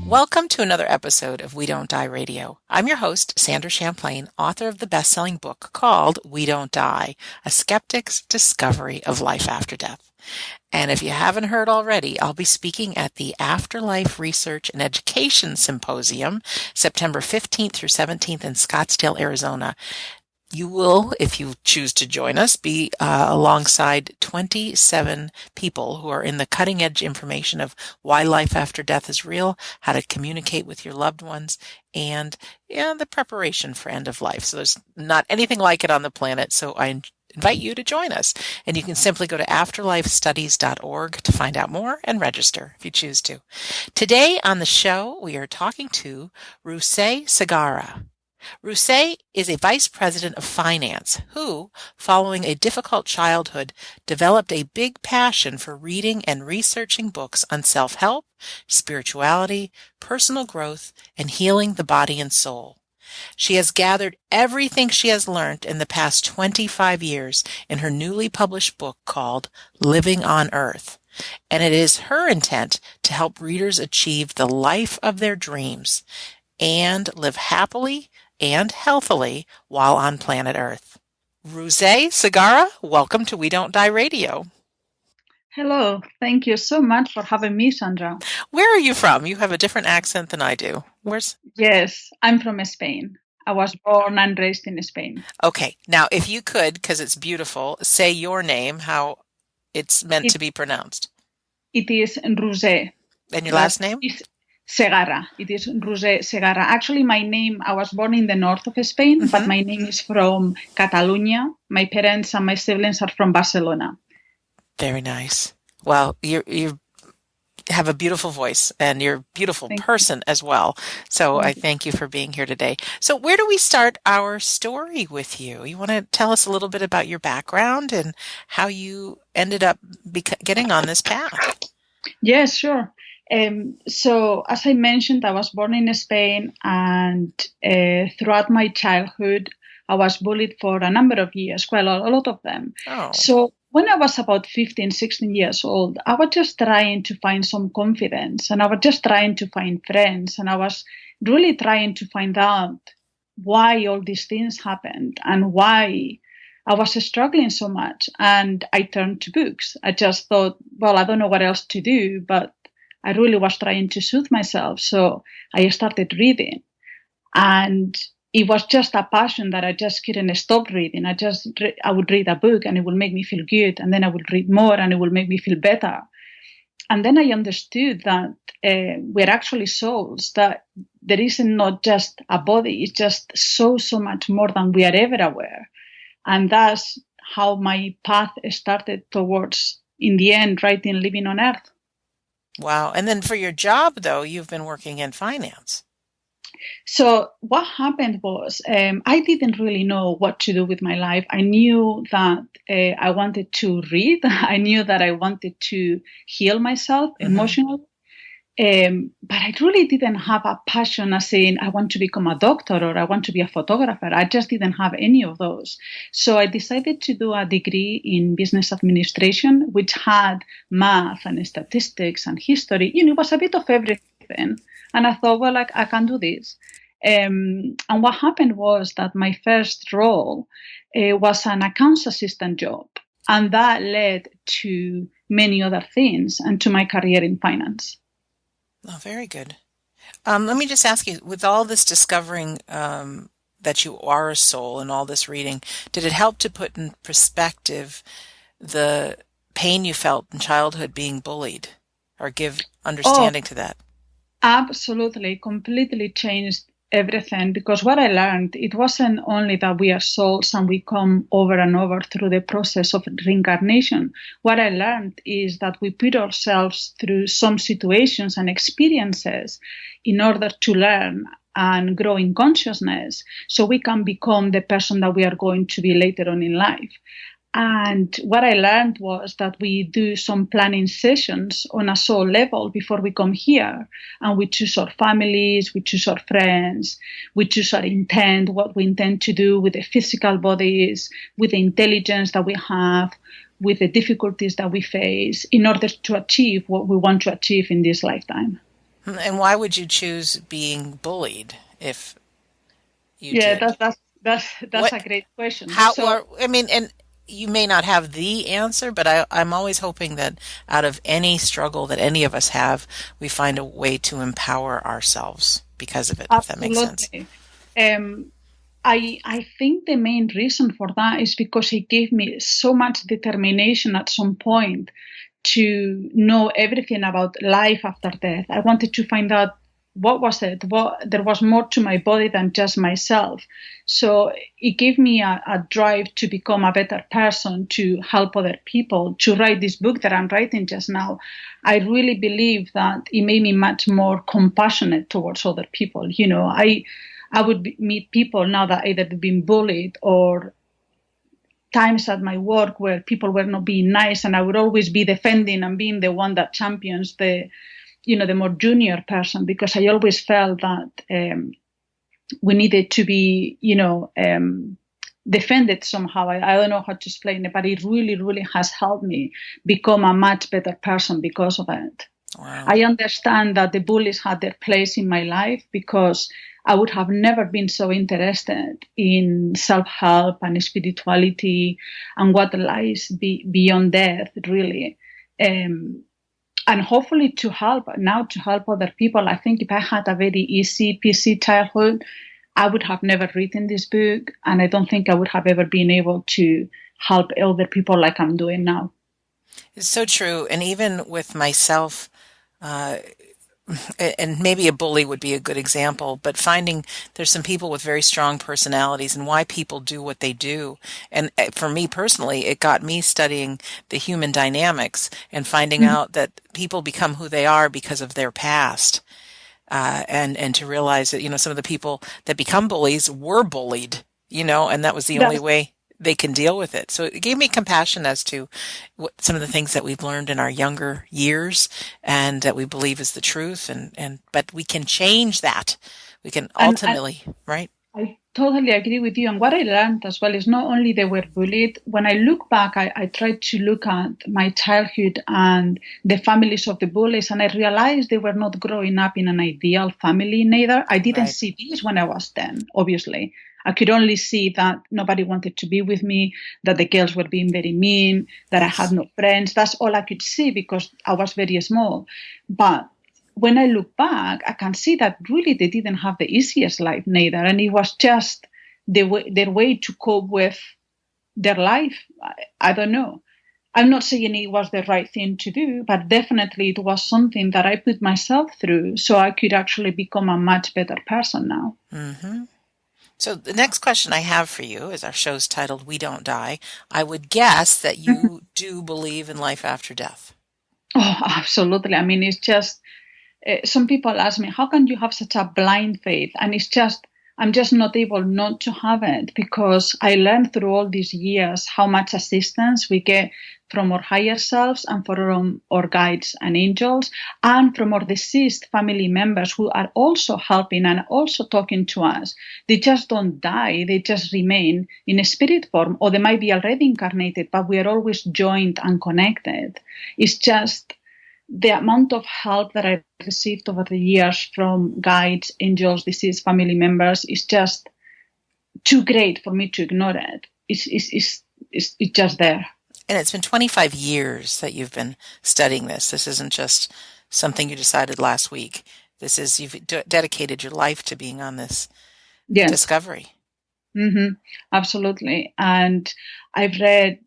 Welcome to another episode of We Don't Die Radio. I'm your host, Sandra Champlain, author of the best-selling book called We Don't Die, A Skeptic's Discovery of Life After Death. And if you haven't heard already, I'll be speaking at the Afterlife Research and Education Symposium, September 15th through 17th in Scottsdale, Arizona. You will, if you choose to join us, be alongside 27 people who are in the cutting edge information of why life after death is real, how to communicate with your loved ones, and the preparation for end of life. So there's not anything like it on the planet, so I invite you to join us. And you can simply go to afterlifestudies.org to find out more and register if you choose to. Today on the show, we are talking to Segarra. Rousset is a vice president of finance who, following a difficult childhood, developed a big passion for reading and researching books on self-help, spirituality, personal growth, and healing the body and soul. She has gathered everything she has learned in the past 25 years in her newly published book called Living on Earth, and it is her intent to help readers achieve the life of their dreams and live happily and healthily while on planet Earth. Segarra, welcome to We Don't Die Radio. Hello. Thank you so much for having me, Sandra. Where are you from? You have a different accent than I do. Yes, I'm from Spain. I was born and raised in Spain. Okay. Now, if you could, because it's beautiful, say your name, how it's meant to be pronounced. It is Rousset. And your last name? Segarra. It is Rousset Segarra. Actually, my name, I was born in the north of Spain, but my name is from Catalonia. My parents and my siblings are from Barcelona. Very nice. Well, you have a beautiful voice and you're a beautiful person as well. So I thank you for being here today. So where do we start our story with you? You want to tell us a little bit about your background and how you ended up getting on this path? Yes, sure. So as I mentioned, I was born in Spain, and throughout my childhood, I was bullied for a number of years, quite a lot of them. Oh. So when I was about 15, 16 years old, I was just trying to find some confidence, and I was just trying to find friends, and I was really trying to find out why all these things happened and why I was struggling so much. And I turned to books. I just thought, well, I don't know what else to do, but I really was trying to soothe myself. So I started reading, and it was just a passion that I just couldn't stop reading. I would read a book and it would make me feel good. And then I would read more and it would make me feel better. And then I understood that we're actually souls, that there isn't not just a body. It's just so much more than we are ever aware. And that's how my path started towards, in the end, writing Living on Earth. Wow. And then for your job, though, you've been working in finance. So what happened was I didn't really know what to do with my life. I knew that I wanted to read. I knew that I wanted to heal myself emotionally. But I really didn't have a passion as in I want to become a doctor or I want to be a photographer. I just didn't have any of those. So I decided to do a degree in business administration, which had math and statistics and history. It was a bit of everything. And I thought, well, I can do this. And what happened was that my first role was an accounts assistant job. And that led to many other things and to my career in finance. Oh, very good. Let me just ask you, with all this discovering that you are a soul and all this reading, did it help to put in perspective the pain you felt in childhood being bullied, or give understanding to that? Absolutely, completely changed everything, because what I learned, it wasn't only that we are souls and we come over and over through the process of reincarnation. What I learned is that we put ourselves through some situations and experiences in order to learn and grow in consciousness so we can become the person that we are going to be later on in life. And what I learned was that we do some planning sessions on a soul level before we come here. And we choose our families, we choose our friends, we choose our intent, what we intend to do with the physical bodies, with the intelligence that we have, with the difficulties that we face in order to achieve what we want to achieve in this lifetime. And why would you choose being bullied if you Yeah, did? that's What, a great question. how, So or, I mean, and you may not have the answer, but I'm always hoping that out of any struggle that any of us have, we find a way to empower ourselves because of it, if that makes sense. absolutely. Um, I think the main reason for that is because it gave me so much determination at some point to know everything about life after death. I wanted to find out what was it, what there was more to my body than just myself. So it gave me a drive to become a better person, to help other people, to write this book that I'm writing just now. I really believe that it made me much more compassionate towards other people. I would meet people now that either they've been bullied or times at my work where people were not being nice, and I would always be defending and being the one that champions the more junior person, because I always felt that we needed to be defended somehow. I don't know how to explain it, but it really, really has helped me become a much better person because of it. Wow. I understand that the bullies had their place in my life, because I would have never been so interested in self-help and spirituality and what lies beyond death, really. And hopefully to help other people. I think if I had a very easy, peasy childhood, I would have never written this book, and I don't think I would have ever been able to help other people like I'm doing now. It's so true. And even with myself, uh, and maybe a bully would be a good example, but finding there's some people with very strong personalities and why people do what they do. And for me personally, it got me studying the human dynamics and finding Mhm. out that people become who they are because of their past. And to realize that, some of the people that become bullies were bullied, and that was the only That's way they can deal with it. So it gave me compassion as to some of the things that we've learned in our younger years and that we believe is the truth. But we can change that. We can and ultimately, right? I totally agree with you. And what I learned as well is not only they were bullied. When I look back, I tried to look at my childhood and the families of the bullies, and I realized they were not growing up in an ideal family neither. I didn't Right. see this when I was 10, obviously. I could only see that nobody wanted to be with me, that the girls were being very mean, that I had Yes. no friends. That's all I could see because I was very small. But when I look back, I can see that really they didn't have the easiest life neither. And it was just their way to cope with their life. I don't know. I'm not saying it was the right thing to do, but definitely it was something that I put myself through so I could actually become a much better person now. Hmm. So the next question I have for you is our show's titled We Don't Die. I would guess that you do believe in life after death. Oh, absolutely. I mean, it's just some people ask me, how can you have such a blind faith? And I'm just not able not to have it, because I learned through all these years how much assistance we get from our higher selves and from our guides and angels, and from our deceased family members who are also helping and also talking to us. They just don't die. They just remain in a spirit form, or they might be already incarnated, but we are always joined and connected. It's just the amount of help that I received over the years from guides, angels, deceased family members is just too great for me to ignore it. It's just there. And it's been 25 years that you've been studying this. This isn't just something you decided last week. You've dedicated your life to being on this Yes, discovery. absolutely. And I've read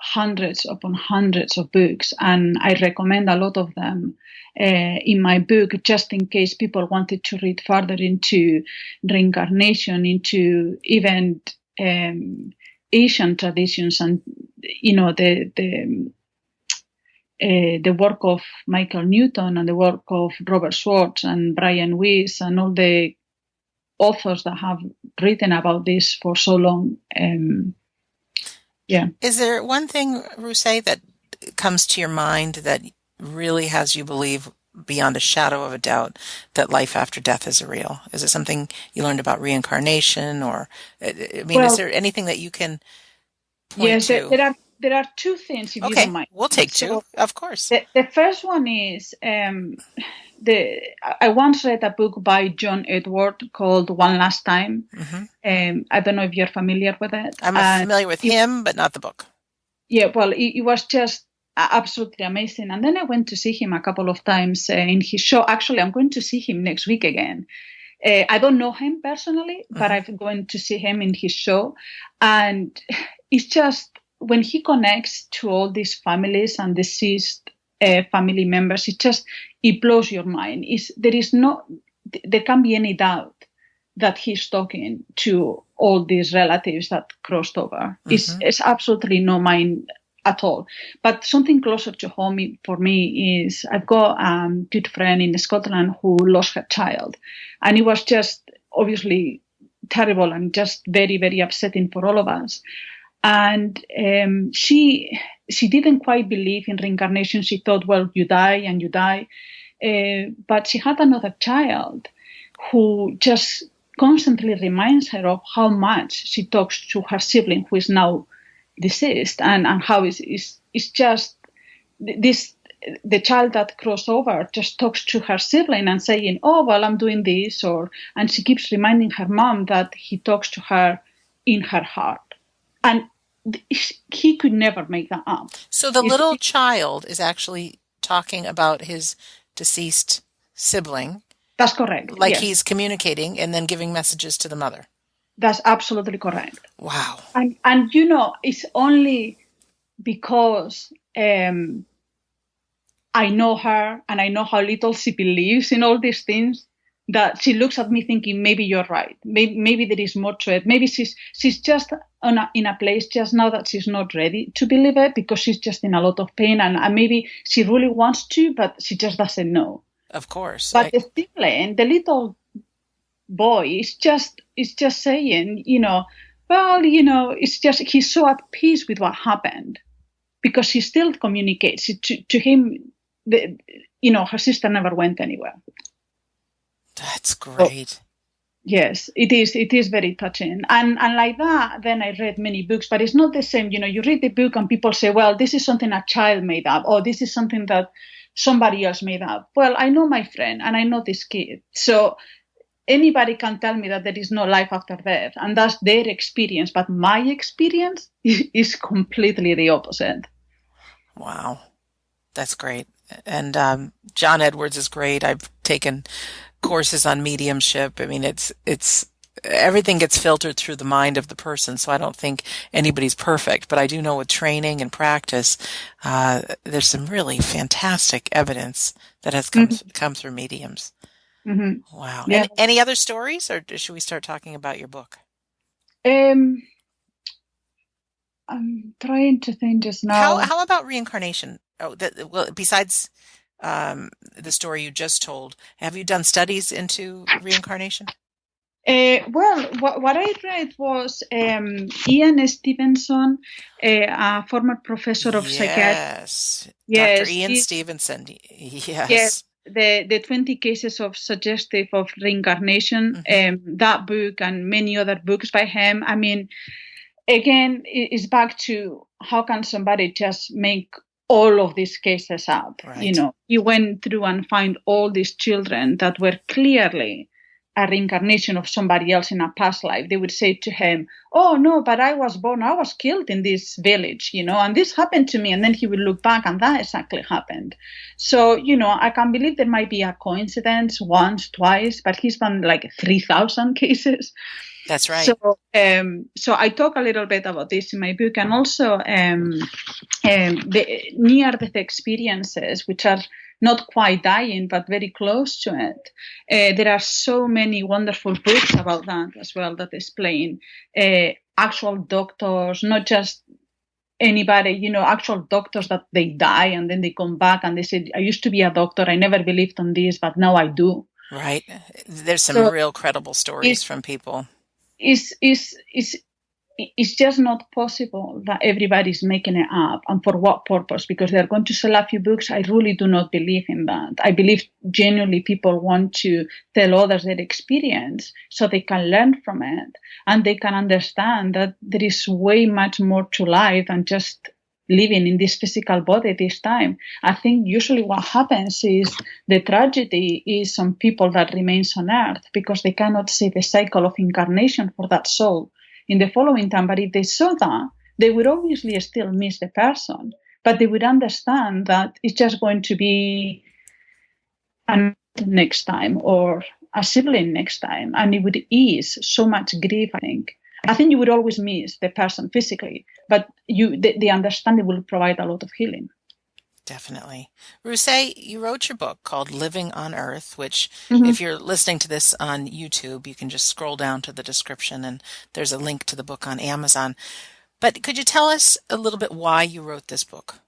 hundreds upon hundreds of books, and I recommend a lot of them in my book, just in case people wanted to read further into reincarnation, into even Asian traditions, and the work of Michael Newton and the work of Robert Schwartz and Brian Weiss and all the authors that have written about this for so long. Yeah. Is there one thing, Ruse, that comes to your mind that really has you believe beyond a shadow of a doubt that life after death is real? Is it something you learned about reincarnation, or, I mean, is Well, there anything that you can point yes, to? there are two things, if you Okay, don't mind. we'll take two, So of course. the first one is I once read a book by John Edward called One Last Time. I don't know if you're familiar with it. I'm familiar with him, but not the book. Yeah, well, it was just absolutely amazing. And then I went to see him a couple of times in his show. Actually, I'm going to see him next week again. I don't know him personally, but I'm going to see him in his show. And it's just when he connects to all these families and deceased family members, it blows your mind. There can't be any doubt that he's talking to all these relatives that crossed over. It's absolutely no mind at all. But something closer to home for me is I've got a good friend in Scotland who lost her child. And it was just obviously terrible and just very, very upsetting for all of us. And she didn't quite believe in reincarnation. She thought, well, you die and you die. But she had another child who just constantly reminds her of how much she talks to her sibling who is now deceased, and how it's just this, the child that crossed over just talks to her sibling and saying, oh, well, I'm doing this, and she keeps reminding her mom that he talks to her in her heart. And he could never make that up. So the little child is actually talking about his deceased sibling. That's correct. Like yes. He's communicating and then giving messages to the mother. That's absolutely correct. Wow. And it's only because I know her and I know how little she believes in all these things that she looks at me thinking, maybe you're right. Maybe there is more to it. Maybe she's just in a place just now that she's not ready to believe it because she's just in a lot of pain and maybe she really wants to, but she just doesn't know. Of course. But the sibling, the little boy is just saying, well, it's just he's so at peace with what happened because he still communicates to him. Her sister never went anywhere. That's great. So, yes, it is. It is very touching. And like that, then I read many books, but it's not the same. You read the book and people say, well, this is something a child made up, or this is something that somebody else made up. Well, I know my friend and I know this kid. So anybody can tell me that there is no life after death, and that's their experience. But my experience is completely the opposite. Wow. That's great. And John Edwards is great. I've taken courses on mediumship. I mean, it's everything gets filtered through the mind of the person, so I don't think anybody's perfect. But I do know with training and practice, there's some really fantastic evidence that has come through mediums. Mm-hmm. Wow. Yeah. Any other stories, or should we start talking about your book? I'm trying to think just now. How about reincarnation? Besides the story you just told, have you done studies into reincarnation? Well, what I read was Ian Stevenson, a former professor of psychiatry. Yes, Dr. Ian Stevenson. Yes. The 20 cases of suggestive of reincarnation, that book and many other books by him. I mean, again, it's back to how can somebody just make all of these cases up? Right. He went through and found all these children that were clearly a reincarnation of somebody else in a past life. They would say to him, oh, no, but I was killed in this village, and this happened to me. And then he would look back and that exactly happened. So, I can believe there might be a coincidence once, twice, but he's done like 3,000 cases. That's right. So I talk a little bit about this in my book, and also the near-death experiences, which are not quite dying, but very close to it. There are so many wonderful books about that as well that explain actual doctors, not just anybody, actual doctors that they die and then they come back and they say, I used to be a doctor, I never believed on this, but now I do. Right. There's some real credible stories from people. It's just not possible that everybody's making it up. And for what purpose? Because they're going to sell a few books. I really do not believe in that. I believe genuinely people want to tell others their experience so they can learn from it and they can understand that there is way much more to life than just living in this physical body this time. I think usually what happens is the tragedy is some people that remains on earth because they cannot see the cycle of incarnation for that soul in the following time. But if they saw that, they would obviously still miss the person, but they would understand that it's just going to be a next time or a sibling next time, and it would ease so much grief, I think. I think you would always miss the person physically, but the understanding will provide a lot of healing. Definitely. Rusé, you wrote your book called Living on Earth, which if you're listening to this on YouTube, you can just scroll down to the description and there's a link to the book on Amazon. But could you tell us a little bit why you wrote this book?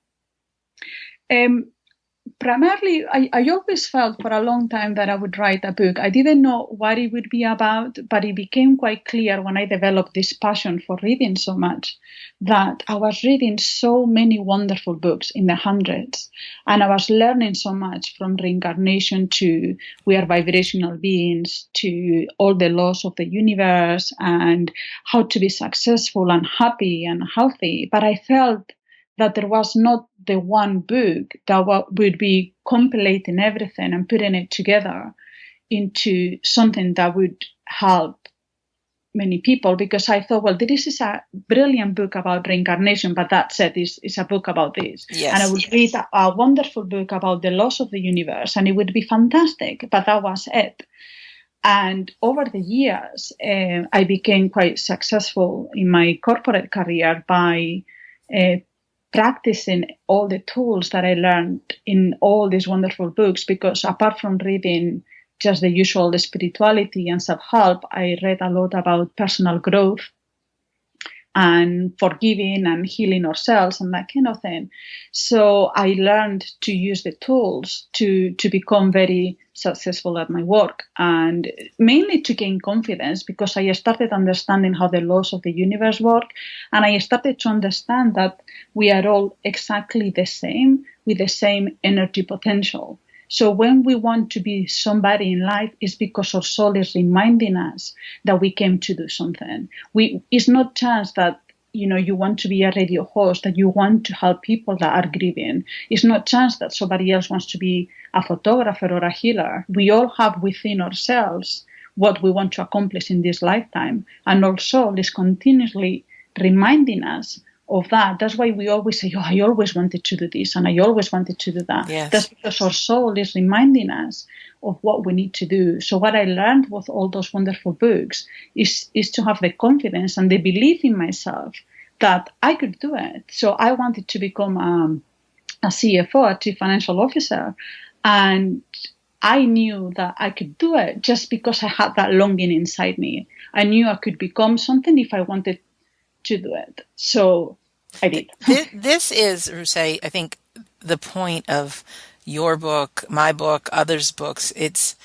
Primarily, I always felt for a long time that I would write a book. I didn't know what it would be about, but it became quite clear when I developed this passion for reading so much that I was reading so many wonderful books in the hundreds, and I was learning so much from reincarnation to we are vibrational beings to all the laws of the universe and how to be successful and happy and healthy. But I felt that there was not the one book that would be compilating everything and putting it together into something that would help many people, because I thought, well, this is a brilliant book about reincarnation, but that said, is a book about this. Yes. And I would read a wonderful book about the laws of the universe, and it would be fantastic, but that was it. And over the years, I became quite successful in my corporate career by practicing all the tools that I learned in all these wonderful books, because apart from reading just the usual spirituality and self-help, I read a lot about personal growth and forgiving and healing ourselves and that kind of thing. So I learned to use the tools to become very successful at my work, and mainly to gain confidence, because I started understanding how the laws of the universe work, and I started to understand that we are all exactly the same with the same energy potential. So when we want to be somebody in life, it's because our soul is reminding us that we came to do something. It's not chance that you want to be a radio host, that you want to help people that are grieving. It's not chance that somebody else wants to be a photographer or a healer. We all have within ourselves what we want to accomplish in this lifetime, and our soul is continuously reminding us of that. That's why we always say, I always wanted to do this and I always wanted to do that. Yes. That's because our soul is reminding us of what we need to do. So what I learned with all those wonderful books is to have the confidence and the belief in myself that I could do it. So I wanted to become a CFO, a Chief Financial Officer, and I knew that I could do it just because I had that longing inside me. I knew I could become something if I wanted to do it. So I did. This is, Rusé, I think the point of your book, my book, others' books. It's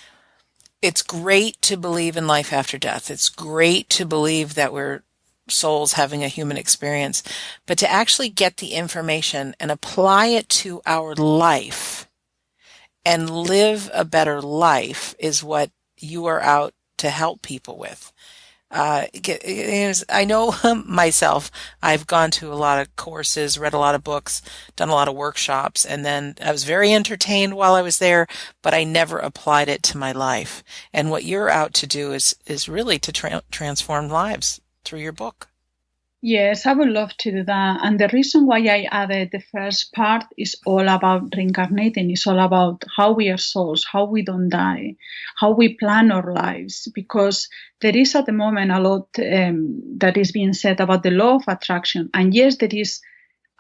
great to believe in life after death. It's great to believe that we're souls having a human experience, but to actually get the information and apply it to our life and live a better life is what you are out to help people with. I know myself, I've gone to a lot of courses, read a lot of books, done a lot of workshops, and then I was very entertained while I was there, but I never applied it to my life. And what you're out to do is really to transform lives through your book. Yes, I would love to do that. And the reason why I added the first part is all about reincarnating. It's all about how we are souls, how we don't die, how we plan our lives. Because there is at the moment a lot that is being said about the law of attraction. And yes, there is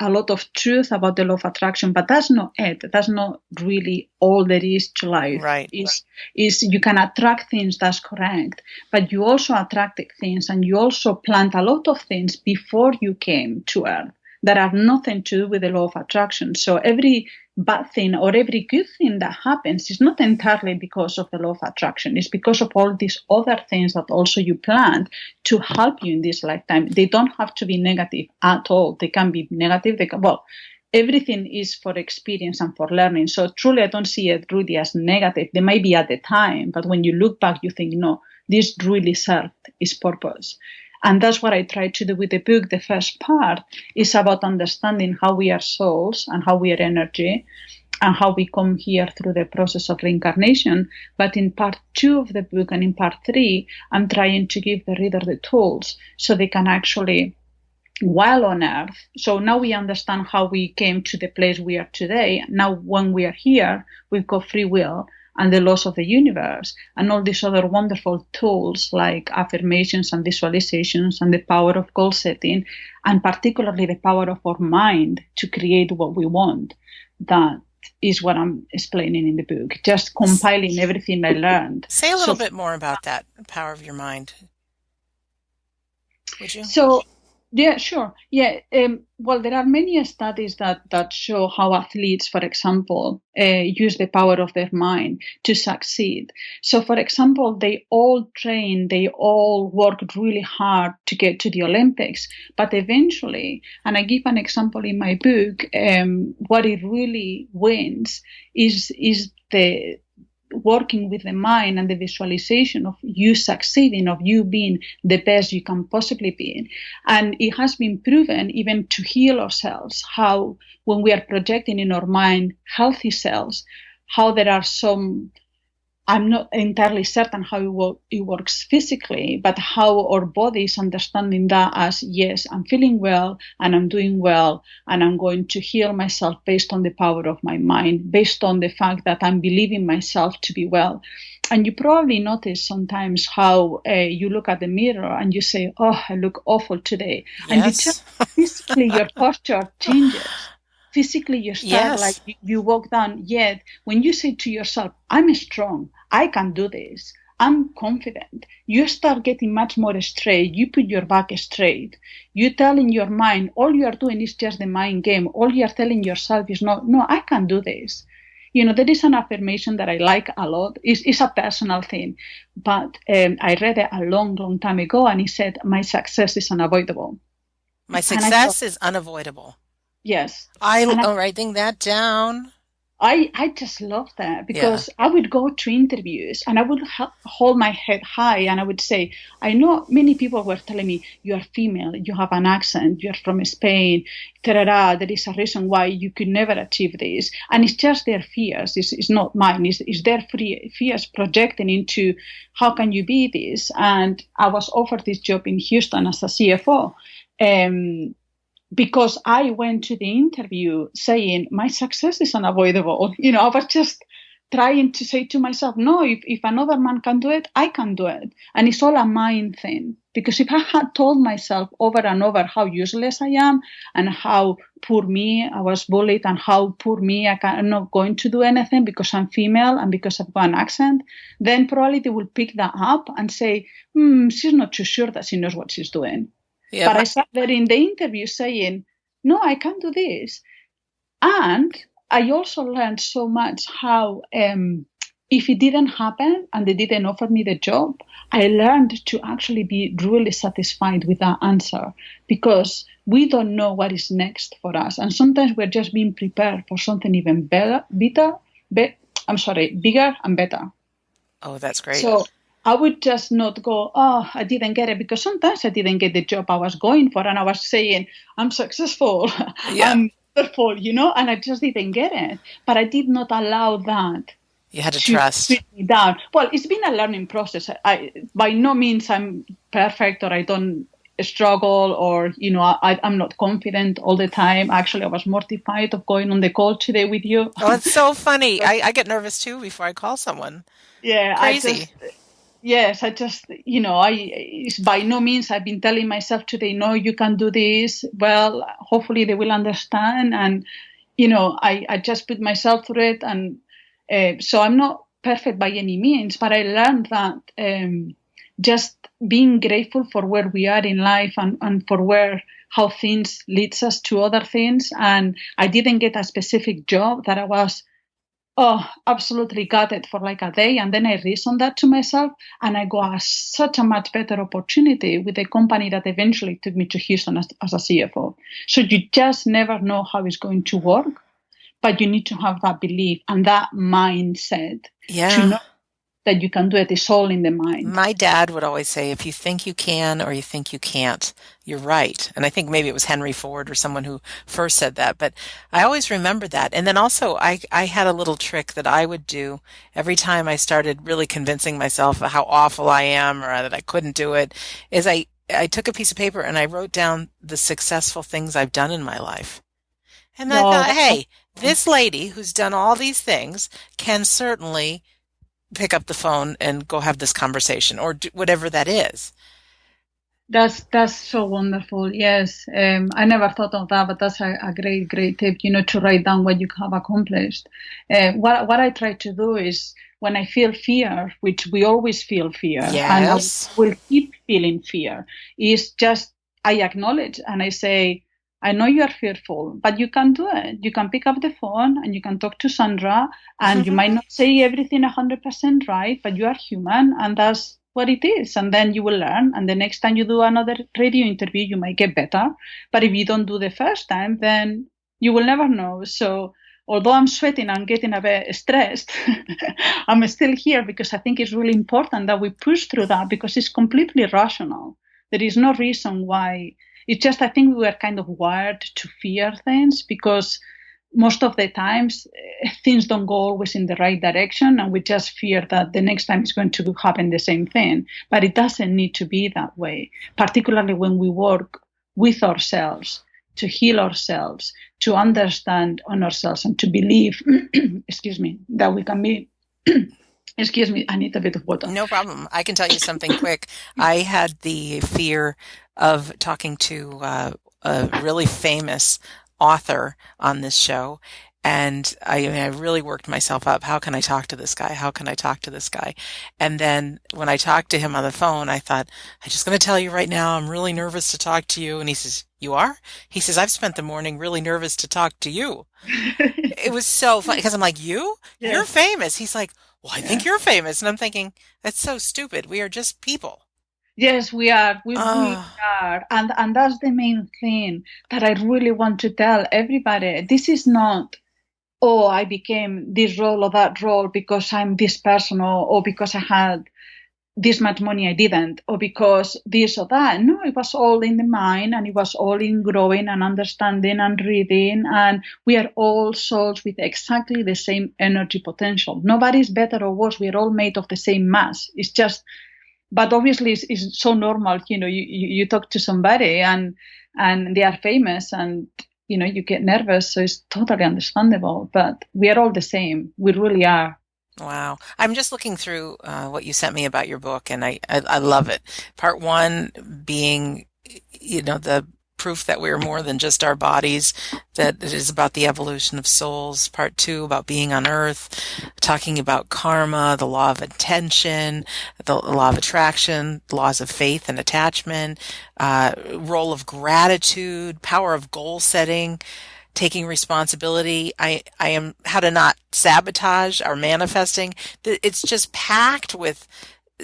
a lot of truth about the law of attraction, but that's not it. That's not really all there is to life. Right. Is you can attract things, that's correct, but you also attracted things, and you also plant a lot of things before you came to Earth that have nothing to do with the law of attraction. So every bad thing or every good thing that happens is not entirely because of the law of attraction. It's because of all these other things that also you planned to help you in this lifetime. They don't have to be negative at all. They can be negative. Everything is for experience and for learning. So truly, I don't see it really as negative. They might be at the time, but when you look back, you think, no, this really served its purpose. And that's what I try to do with the book. The first part is about understanding how we are souls and how we are energy and how we come here through the process of reincarnation. But in part 2 of the book and in part 3, I'm trying to give the reader the tools so they can actually, while on earth, so now we understand how we came to the place we are today. Now when we are here, we've got free will and the laws of the universe and all these other wonderful tools like affirmations and visualizations and the power of goal setting, and particularly the power of our mind to create what we want. That is what I'm explaining in the book, just compiling everything I learned. Say a little bit more about that, the power of your mind. Would you? So, yeah, sure. Yeah. Well, there are many studies that show how athletes, for example, use the power of their mind to succeed. So, for example, they all train, they all work really hard to get to the Olympics, but eventually, and I give an example in my book, what it really wins is the working with the mind and the visualization of you succeeding, of you being the best you can possibly be. And it has been proven even to heal ourselves, how when we are projecting in our mind healthy cells, how there are some, I'm not entirely certain how it works physically, but how our body is understanding that as, yes, I'm feeling well and I'm doing well and I'm going to heal myself based on the power of my mind, based on the fact that I'm believing myself to be well. And you probably notice sometimes how you look at the mirror and you say, oh, I look awful today. Yes. And you just physically your posture changes. Physically, you start like you walk down. Yet, when you say to yourself, I'm strong, I can do this, I'm confident, you start getting much more straight. You put your back straight. You tell in your mind, all you are doing is just the mind game. All you are telling yourself is, no, I can do this. You know, there is an affirmation that I like a lot. It's a personal thing, but I read it a long, long time ago, and it said, my success is unavoidable. My success is unavoidable. Yes. I'm writing that down. I just love that because I would go to interviews and I would hold my head high and I would say, I know many people were telling me, you are female, you have an accent, you're from Spain, there is a reason why you could never achieve this. And it's just their fears. It's not mine. It's their fears projecting into how can you be this? And I was offered this job in Houston as a CFO. Because I went to the interview saying my success is unavoidable. You know, I was just trying to say to myself, no, if another man can do it, I can do it. And it's all a mind thing. Because if I had told myself over and over how useless I am and how poor me, I was bullied, and how poor me, I'm not going to do anything because I'm female and because I've got an accent, then probably they will pick that up and say, she's not too sure that she knows what she's doing. Yeah, but I sat there in the interview saying, no, I can do this. And I also learned so much how if it didn't happen and they didn't offer me the job, I learned to actually be really satisfied with that answer because we don't know what is next for us. And sometimes we're just being prepared for something even bigger and better. Oh, that's great. So I would just not go, oh, I didn't get it, because sometimes I didn't get the job I was going for and I was saying, I'm successful, I'm wonderful, you know, and I just didn't get it. But I did not allow that. You had to trust. Put me down. Well, it's been a learning process. By no means I'm perfect or I don't struggle or, you know, I'm not confident all the time. Actually, I was mortified of going on the call today with you. Oh, it's so funny. I get nervous too before I call someone. Yeah. Crazy. I just, you know, it's by no means I've been telling myself today, no, you can do this. Well, hopefully they will understand. And, you know, I just put myself through it. And so I'm not perfect by any means, but I learned that just being grateful for where we are in life and for how things leads us to other things. And I didn't get a specific job that I was absolutely got it for like a day. And then I reasoned that to myself and I got such a much better opportunity with a company that eventually took me to Houston as a CFO. So you just never know how it's going to work, but you need to have that belief and that mindset to know that you can do it. It's all in the mind. My dad would always say, if you think you can or you think you can't, you're right. And I think maybe it was Henry Ford or someone who first said that, but I always remember that. And then also I had a little trick that I would do every time I started really convincing myself of how awful I am or that I couldn't do it, is I took a piece of paper and I wrote down the successful things I've done in my life. And I thought, hey, this lady who's done all these things can certainly pick up the phone and go have this conversation or do whatever that is. That's so wonderful. Yes. I never thought of that, but that's a great tip, to write down what you have accomplished. What I try to do is when I feel fear, which we always feel fear, yes. and I will keep feeling fear, is just I acknowledge and I say, I know you are fearful, but you can do it. You can pick up the phone and you can talk to Sandra, and you might not say everything 100% right, but you are human, and that's what it is. And then you will learn. And the next time you do another radio interview, you might get better. But if you don't do the first time, then you will never know. So although I'm sweating and getting a bit stressed, I'm still here because I think it's really important that we push through that because it's completely rational. There is no reason why. It's just I think we are kind of wired to fear things because most of the times things don't go always in the right direction, and we just fear that the next time it's going to happen the same thing. But it doesn't need to be that way, particularly when we work with ourselves to heal ourselves, to understand on ourselves, and to believe, that we can be. Excuse me, I need a bit of water. No problem. I can tell you something quick. I had the fear of talking to a really famous author on this show. And I really worked myself up. How can I talk to this guy? How can I talk to this guy? And then when I talked to him on the phone, I thought, I'm just going to tell you right now, I'm really nervous to talk to you. And he says, you are? He says, I've spent the morning really nervous to talk to you. It was so funny because I'm like, you? Yes. You're famous. He's like, well, I think you're famous. And I'm thinking, that's so stupid. We are just people. Yes, we are. We are. And that's the main thing that I really want to tell everybody. This is not, oh, I became this role or that role because I'm this person or because I had this much money I didn't, or because this or that. No, it was all in the mind, and it was all in growing and understanding and reading. And we are all souls with exactly the same energy potential. Nobody's better or worse. We are all made of the same mass. It's just, but obviously it's so normal. You talk to somebody and they are famous and, you get nervous. So it's totally understandable, but we are all the same. We really are. Wow. I'm just looking through what you sent me about your book, and I love it. Part 1 being, the proof that we're more than just our bodies, that it is about the evolution of souls. Part 2 about being on Earth, talking about karma, the law of attention, the law of attraction, laws of faith and attachment, role of gratitude, power of goal setting, taking responsibility. I am how to not sabotage our manifesting. It's just packed with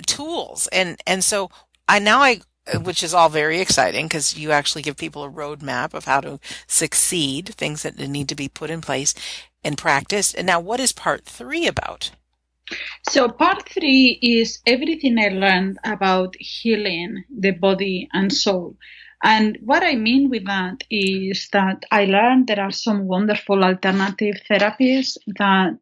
tools. And so I which is all very exciting because you actually give people a roadmap of how to succeed, things that need to be put in place and practiced. And now what is part 3 about? So part 3 is everything I learned about healing the body and soul. And what I mean with that is that I learned there are some wonderful alternative therapies that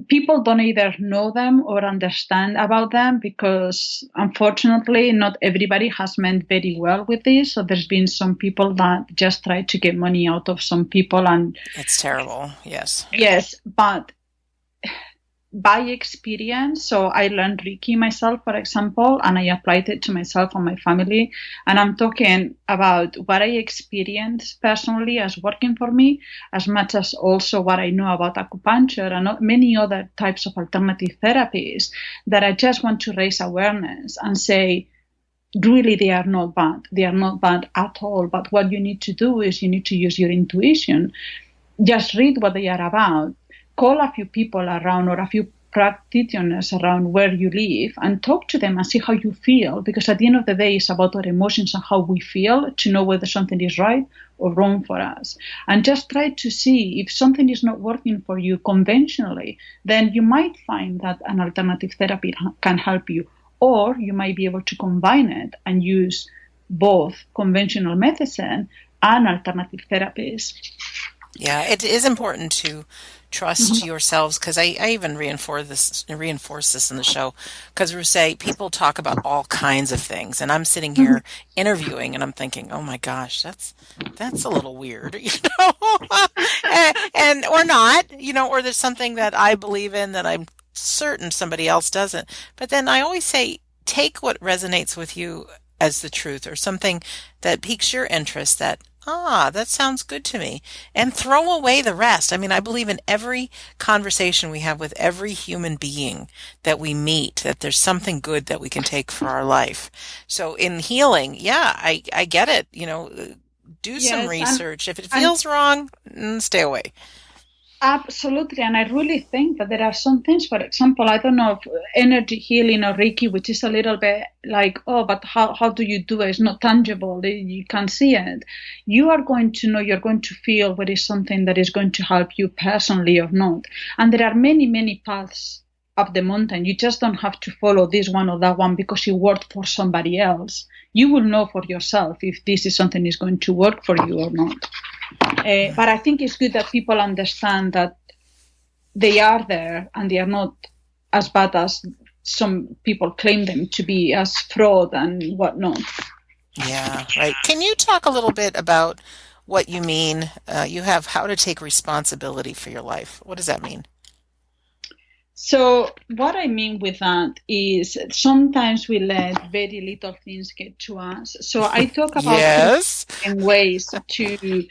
people don't either know them or understand about them because, unfortunately, not everybody has meant very well with this. So there's been some people that just try to get money out of some people. And it's terrible. Yes. Yes, but by experience, so I learned Reiki myself, for example, and I applied it to myself and my family. And I'm talking about what I experienced personally as working for me, as much as also what I know about acupuncture and many other types of alternative therapies that I just want to raise awareness and say, really, they are not bad. They are not bad at all. But what you need to do is you need to use your intuition. Just read what they are about. Call a few people around or a few practitioners around where you live and talk to them and see how you feel. Because at the end of the day, it's about our emotions and how we feel to know whether something is right or wrong for us. And just try to see if something is not working for you conventionally, then you might find that an alternative therapy can help you. Or you might be able to combine it and use both conventional medicine and alternative therapies. Yeah, it is important to trust yourselves, because I even reinforce this in the show, because we say people talk about all kinds of things, and I'm sitting here interviewing and I'm thinking, oh my gosh, that's a little weird, and or not, or there's something that I believe in that I'm certain somebody else doesn't. But then I always say, take what resonates with you as the truth, or something that piques your interest, that that sounds good to me, and throw away the rest. I mean, I believe in every conversation we have with every human being that we meet, that there's something good that we can take for our life. So in healing, yeah, I get it. Do some research. If it feels wrong, stay away. Absolutely. And I really think that there are some things, for example, I don't know if energy healing or Reiki, which is a little bit like, oh, but how do you do it? It's not tangible. You can't see it. You are going to know, you're going to feel what is something that is going to help you personally or not. And there are many, many paths up the mountain. You just don't have to follow this one or that one because it worked for somebody else. You will know for yourself if this is something is going to work for you or not. But I think it's good that people understand that they are there and they are not as bad as some people claim them to be, as fraud and whatnot. Yeah, right. Can you talk a little bit about what you mean? You have how to take responsibility for your life. What does that mean? So what I mean with that is sometimes we let very little things get to us. So I talk about ways to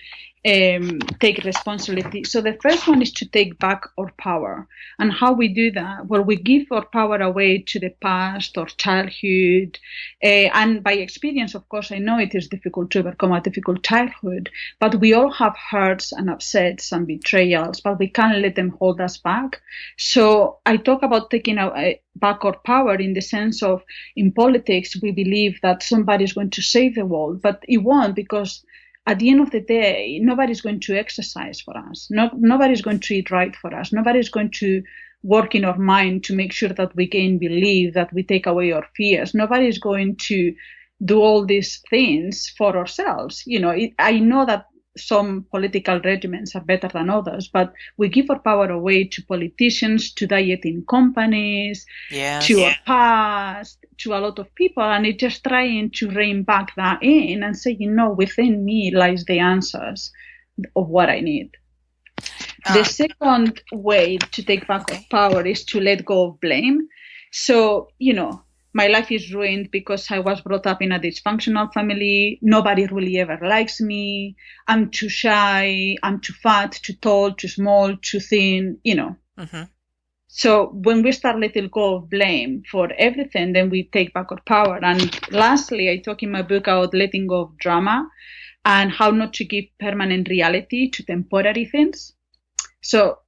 take responsibility. So the first one is to take back our power. And how we do that? Well, we give our power away to the past or childhood. And by experience, of course, I know it is difficult to overcome a difficult childhood, but we all have hurts and upsets and betrayals, but we can't let them hold us back. So I talk about taking back our power in the sense of, in politics, we believe that somebody is going to save the world, but it won't, because at the end of the day, nobody's going to exercise for us. Nobody's going to eat right for us. Nobody's going to work in our mind to make sure that we gain belief, that we take away our fears. Nobody's going to do all these things for ourselves. I know that some political regimens are better than others, but we give our power away to politicians, to dieting companies, to our past, to a lot of people, and it's just trying to rein back that in and say, within me lies the answers of what I need. The second way to take back power is to let go of blame. So, my life is ruined because I was brought up in a dysfunctional family. Nobody really ever likes me. I'm too shy. I'm too fat, too tall, too small, too thin, So when we start letting go of blame for everything, then we take back our power. And lastly, I talk in my book about letting go of drama and how not to give permanent reality to temporary things. So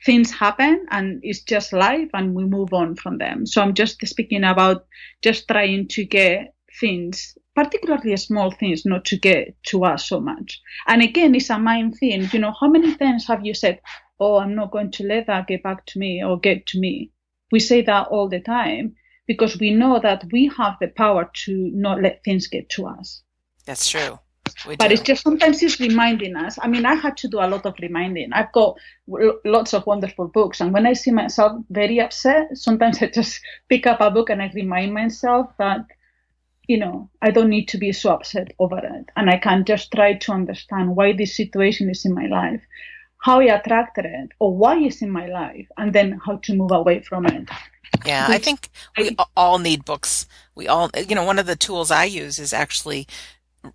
things happen and it's just life and we move on from them. So I'm just speaking about just trying to get things, particularly small things, not to get to us so much. And again, it's a mind thing. How many times have you said, oh, I'm not going to let that get back to me or get to me? We say that all the time because we know that we have the power to not let things get to us. That's true. But it's just sometimes it's reminding us. I mean, I had to do a lot of reminding. I've got lots of wonderful books. And when I see myself very upset, sometimes I just pick up a book and I remind myself that, I don't need to be so upset over it. And I can just try to understand why this situation is in my life, how I attracted it, or why it's in my life, and then how to move away from it. Yeah, I think we all need books. We all, one of the tools I use is actually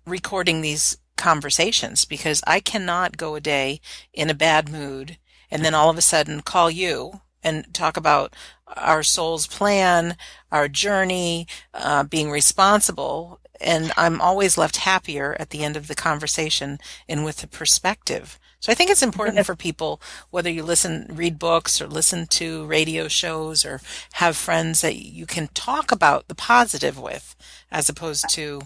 recording these conversations, because I cannot go a day in a bad mood and then all of a sudden call you and talk about our soul's plan, our journey, being responsible. And I'm always left happier at the end of the conversation and with the perspective. So I think it's important Yes. for people, whether you read books or listen to radio shows or have friends that you can talk about the positive with, as opposed to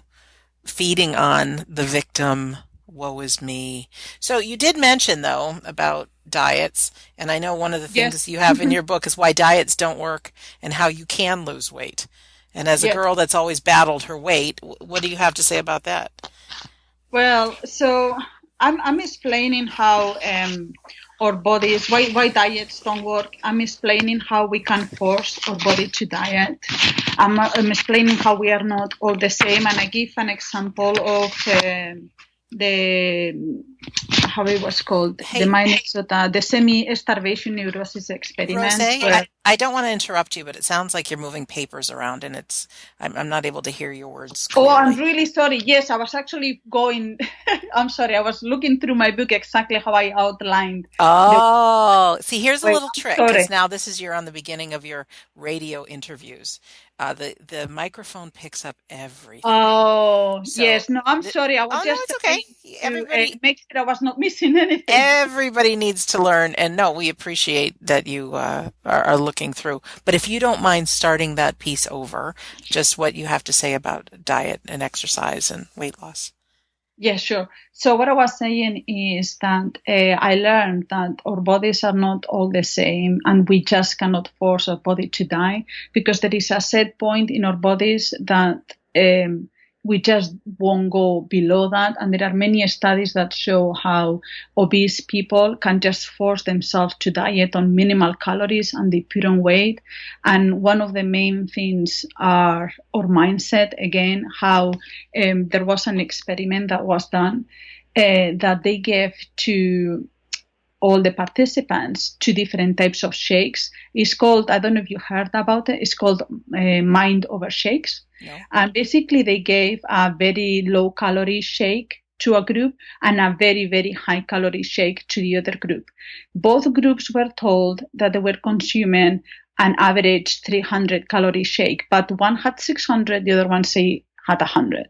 feeding on the victim, woe is me. So you did mention, though, about diets, and I know one of the Yes. things you have in your book is why diets don't work and how you can lose weight. And as a Yes. girl that's always battled her weight, what do you have to say about that? Well, so I'm explaining how our bodies, why diets don't work. I'm explaining how we can force our body to diet. I'm explaining how we are not all the same, and I give an example of the how it was called, Hey, the Minnesota, the semi-starvation neurosis experiment. Rose, Where, I don't want to interrupt you, but it sounds like you're moving papers around, and I'm not able to hear your words oh, I'm clearly. really sorry. Yes, I was actually going. I'm sorry. I was looking through my book exactly how I outlined the Oh, see, here's a way. little I'm trick because sorry. now you're on the beginning of your radio interviews. The microphone picks up everything. Oh, So, yes. No, I'm sorry. I was oh no, just it's trying okay. to make sure I was not missing anything. Everybody needs to learn, and no, we appreciate that you are looking through. But if you don't mind starting that piece over, just what you have to say about diet and exercise and weight loss. Yeah, sure. So what I was saying is that I learned that our bodies are not all the same, and we just cannot force our body to die because there is a set point in our bodies that we just won't go below that. And there are many studies that show how obese people can just force themselves to diet on minimal calories and they put on weight. And one of the main things are our mindset. Again, how there was an experiment that was done that they gave to all the participants two different types of shakes. It's called, I don't know if you heard about it, it's called mind over shakes. No. And basically they gave a very low calorie shake to a group and a very, very high calorie shake to the other group. Both groups were told that they were consuming an average 300 calorie shake, but one had 600, the other one say had 100.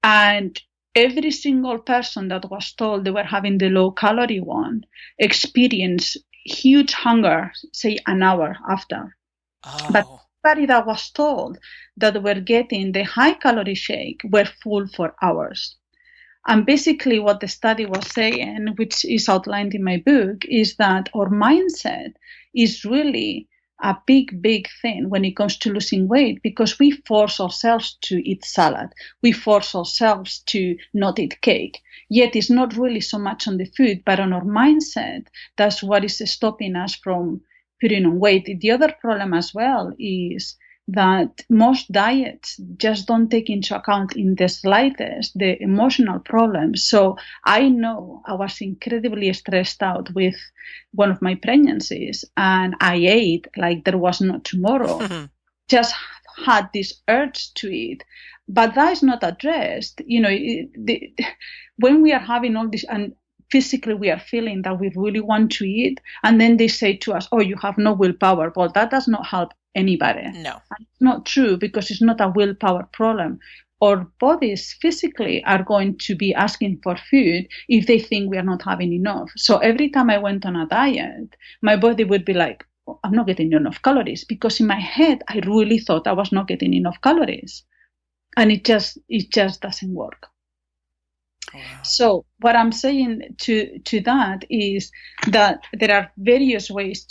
And every single person that was told they were having the low calorie one experienced huge hunger, say an hour after. Oh. But everybody that was told that they were getting the high calorie shake were full for hours. And basically what the study was saying, which is outlined in my book, is that our mindset is really a big, big thing when it comes to losing weight because we force ourselves to eat salad. We force ourselves to not eat cake. Yet it's not really so much on the food, but on our mindset. That's what is stopping us from putting on weight. The other problem as well is that most diets just don't take into account in the slightest the emotional problems. So I know I was incredibly stressed out with one of my pregnancies and I ate like there was no tomorrow. Just had this urge to eat, but that is not addressed. You know, when we are having all this and physically we are feeling that we really want to eat, and then they say to us, oh, you have no willpower. Well, that does not help anybody. No. And it's not true because it's not a willpower problem. Our bodies physically are going to be asking for food if they think we are not having enough. So every time I went on a diet, my body would be like, oh, I'm not getting enough calories, because in my head, I really thought I was not getting enough calories. And it just doesn't work. Wow. So what I'm saying to that is that there are various ways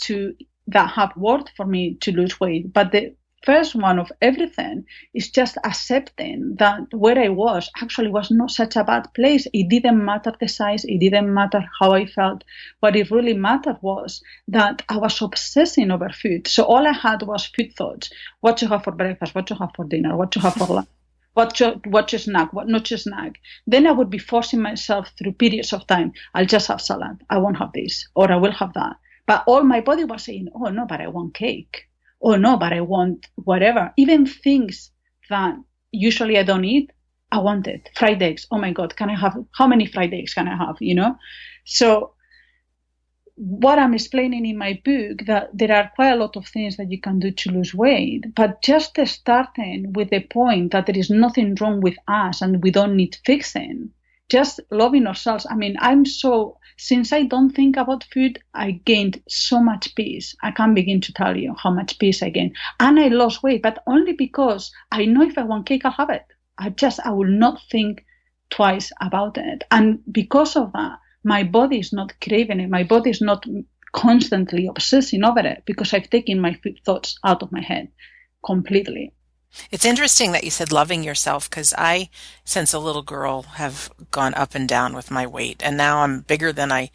that have worked for me to lose weight. But the first one of everything is just accepting that where I was actually was not such a bad place. It didn't matter the size. It didn't matter how I felt. What it really mattered was that I was obsessing over food. So all I had was food thoughts. What to have for breakfast, what to have for dinner, what to have for lunch. What to snack, what not to snack. Then I would be forcing myself through periods of time. I'll just have salad. I won't have this, or I will have that. But all my body was saying, oh no, but I want cake. Oh no, but I want whatever. Even things that usually I don't eat, I want it. Fried eggs. Oh my God, how many fried eggs can I have? You know? So what I'm explaining in my book, that there are quite a lot of things that you can do to lose weight, but just starting with the point that there is nothing wrong with us and we don't need fixing, just loving ourselves. I mean, since I don't think about food, I gained so much peace. I can't begin to tell you how much peace I gained. And I lost weight, but only because I know if I want cake, I'll have it. I will not think twice about it. And because of that, my body is not craving it. My body is not constantly obsessing over it because I've taken my thoughts out of my head completely. It's interesting that you said loving yourself, because I, since a little girl, have gone up and down with my weight, and now I'm bigger than I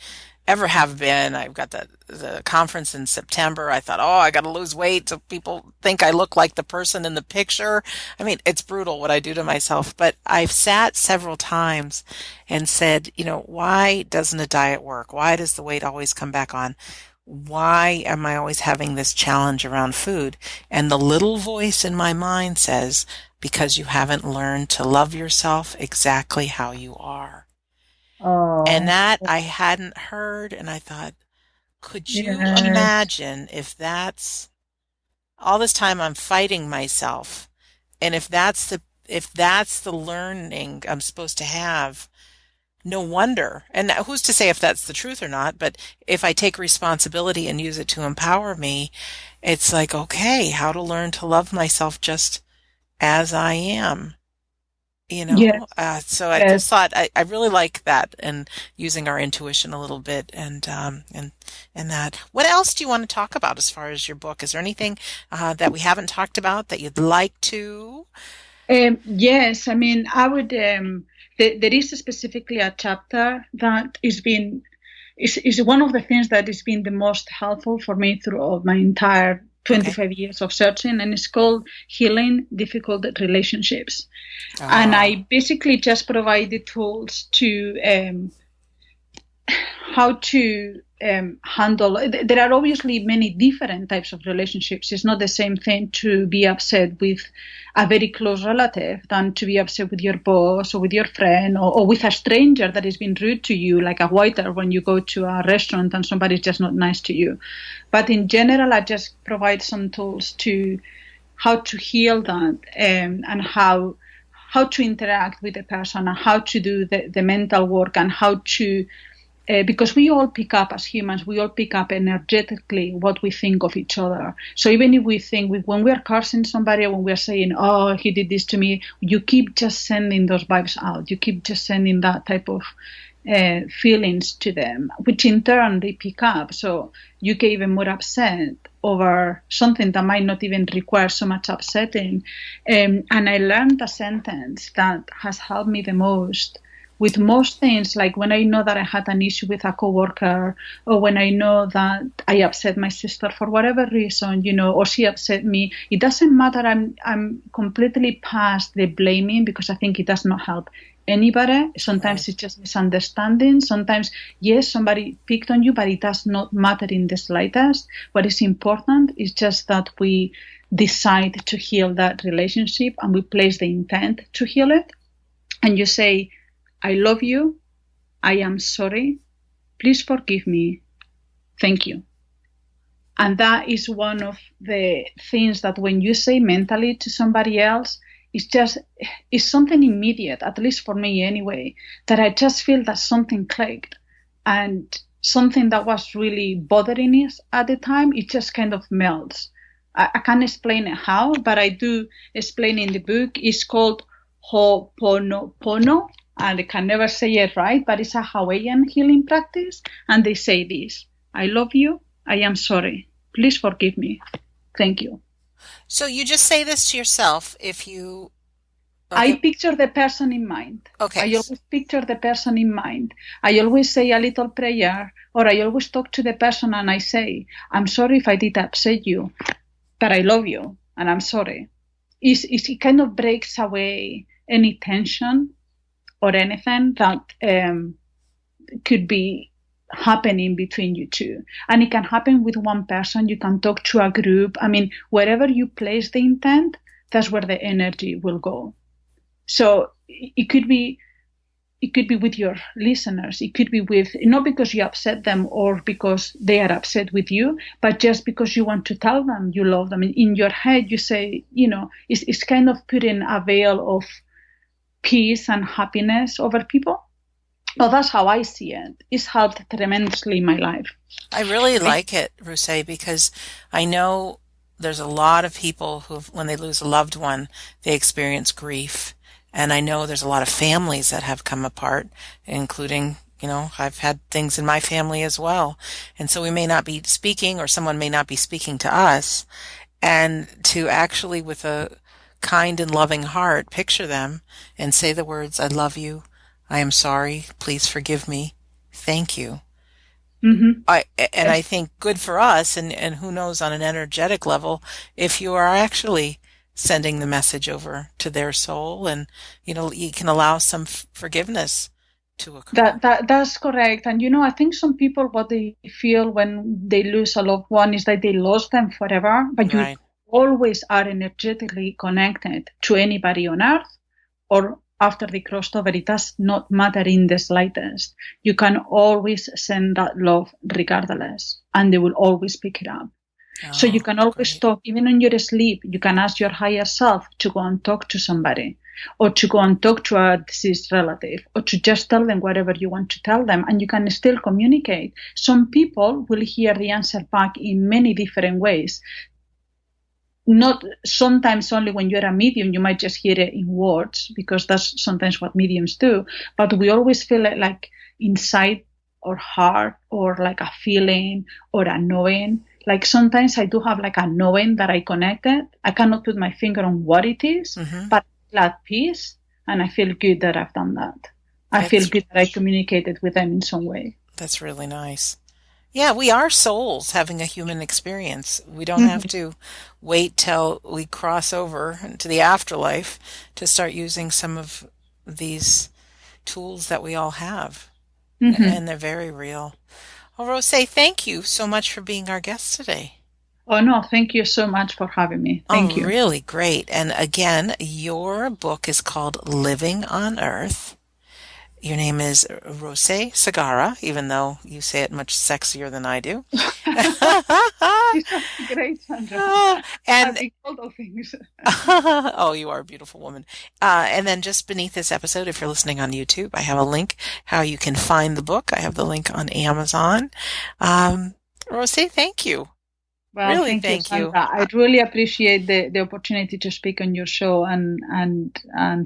ever have been. I've got the conference in September. I thought, oh, I got to lose weight so people think I look like the person in the picture. I mean, it's brutal what I do to myself, but I've sat several times and said, why doesn't a diet work? Why does the weight always come back on? Why am I always having this challenge around food? And the little voice in my mind says, because you haven't learned to love yourself exactly how you are. Oh, And that I hadn't heard, and I thought, could you yes. imagine if that's all this time I'm fighting myself, and if that's the learning I'm supposed to have, no wonder. And who's to say if that's the truth or not, but if I take responsibility and use it to empower me, it's like, okay, how to learn to love myself just as I am. Yes, So I yes. just thought I really like that, and using our intuition a little bit, and that. What else do you want to talk about as far as your book? Is there anything that we haven't talked about that you'd like to? Yes, I mean, I would. There is specifically a chapter that is one of the things that has been the most helpful for me throughout my entire 25 years of searching, and it's called Healing Difficult Relationships. And I basically just provide the tools to how to handle. There are obviously many different types of relationships. It's not the same thing to be upset with a very close relative than to be upset with your boss or with your friend or with a stranger that has been rude to you, like a waiter when you go to a restaurant and somebody's just not nice to you. But in general, I just provide some tools to how to heal that and how to interact with the person and how to do the mental work and how to because we all pick up as humans, we all pick up energetically what we think of each other. So even if we think when we are cursing somebody or when we are saying, oh, he did this to me, you keep just sending those vibes out. You keep just sending that type of feelings to them, which in turn they pick up. So you get even more upset over something that might not even require so much upsetting. And I learned a sentence that has helped me the most with most things, like when I know that I had an issue with a coworker, or when I know that I upset my sister for whatever reason, or she upset me, it doesn't matter. I'm completely past the blaming because I think it does not help anybody. Sometimes it's just misunderstanding. Sometimes, yes, somebody picked on you, but it does not matter in the slightest. What is important is just that we decide to heal that relationship and we place the intent to heal it. And you say, I love you. I am sorry. Please forgive me. Thank you. And that is one of the things that when you say mentally to somebody else, it's something immediate, at least for me anyway, that I just feel that something clicked and something that was really bothering us at the time, it just kind of melts. I can't explain it how, but I do explain in the book. It's called Ho'oponopono. And I can never say it right, but it's a Hawaiian healing practice. And they say this: I love you. I am sorry. Please forgive me. Thank you. So you just say this to yourself if you... I picture the person in mind. Okay. I always picture the person in mind. I always say a little prayer, or I always talk to the person and I say, I'm sorry if I did upset you, but I love you and I'm sorry. It kind of breaks away any tension or anything that could be happening between you two. And it can happen with one person. You can talk to a group. I mean, wherever you place the intent, that's where the energy will go. So it could be it could be with your listeners. It could be with, not because you upset them or because they are upset with you, but just because you want to tell them you love them. In your head, you say, it's kind of putting a veil of peace and happiness over people. Well, that's how I see it. It's helped tremendously in my life. I really like it, Ruse, because I know there's a lot of people who, when they lose a loved one, they experience grief. And I know there's a lot of families that have come apart, including, I've had things in my family as well. And so we may not be speaking, or someone may not be speaking to us. And to actually, with a kind and loving heart, picture them and say the words, I love you, I am sorry, please forgive me, thank you. Mm-hmm. I think good for us, and who knows on an energetic level, if you are actually sending the message over to their soul, and you can allow some forgiveness to occur. That's correct. And I think some people, what they feel when they lose a loved one is that they lost them forever, but Right. you always are energetically connected to anybody on earth or after they crossed over. It does not matter in the slightest. You can always send that love regardless, and they will always pick it up. So you can always talk, even in your sleep. You can ask your higher self to go and talk to somebody, or to go and talk to a deceased relative, or to just tell them whatever you want to tell them, and you can still communicate. Some people will hear the answer back in many different ways. Not sometimes only when you're a medium, you might just hear it in words, because that's sometimes what mediums do. But we always feel like inside our heart, or like a feeling or a knowing. Like sometimes I do have like a knowing that I connected. I cannot put my finger on what it is, but I feel at peace, and I feel good that I've done that. I feel good that I communicated with them in some way. That's really nice. Yeah, we are souls having a human experience. We don't have to wait till we cross over into the afterlife to start using some of these tools that we all have. And they're very real. Well, Rose, thank you so much for being our guest today. Oh, no, thank you so much for having me. Thank you. Really great. And again, your book is called Living on Earth. Your name is Rose Segarra, even though you say it much sexier than I do. Great, Sandra. And all those things. Oh, you are a beautiful woman. And then just beneath this episode, if you're listening on YouTube, I have a link how you can find the book. I have the link on Amazon. Rose, thank you. Well, really, thank you. I really appreciate the opportunity to speak on your show, and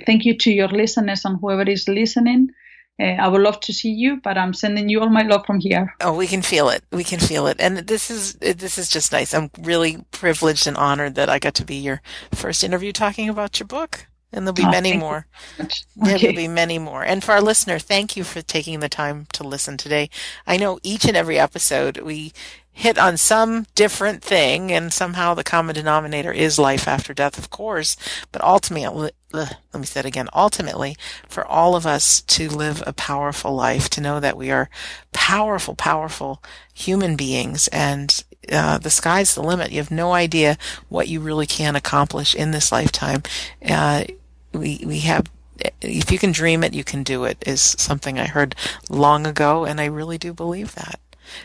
thank you to your listeners and whoever is listening. I would love to see you, but I'm sending you all my love from here. Oh, we can feel it. We can feel it. And this is just nice. I'm really privileged and honored that I got to be your first interview talking about your book. And there'll be many more. There will be many more. And for our listener, thank you for taking the time to listen today. I know each and every episode we hit on some different thing, and somehow the common denominator is life after death, of course. But ultimately, let me say it again, ultimately, for all of us to live a powerful life, to know that we are powerful, powerful human beings, and the sky's the limit. You have no idea what you really can accomplish in this lifetime. We have, if you can dream it, you can do it, is something I heard long ago, and I really do believe that.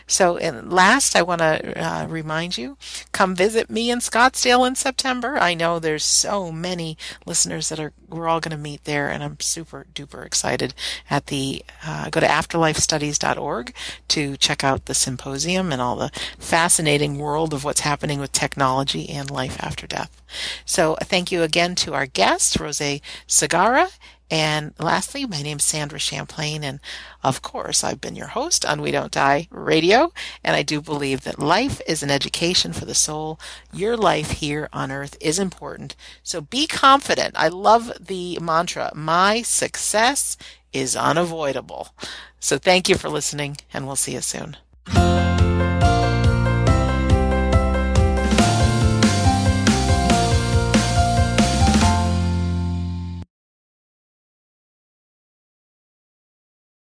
So, and last, I want to remind you, come visit me in Scottsdale in September. I know there's so many listeners that we're all going to meet there, and I'm super duper excited at go to afterlifestudies.org to check out the symposium and all the fascinating world of what's happening with technology and life after death. So thank you again to our guest, Rose Segarra. And lastly, my name's Sandra Champlain, and of course, I've been your host on We Don't Die Radio, and I do believe that life is an education for the soul. Your life here on Earth is important, so be confident. I love the mantra, my success is unavoidable. So thank you for listening, and we'll see you soon.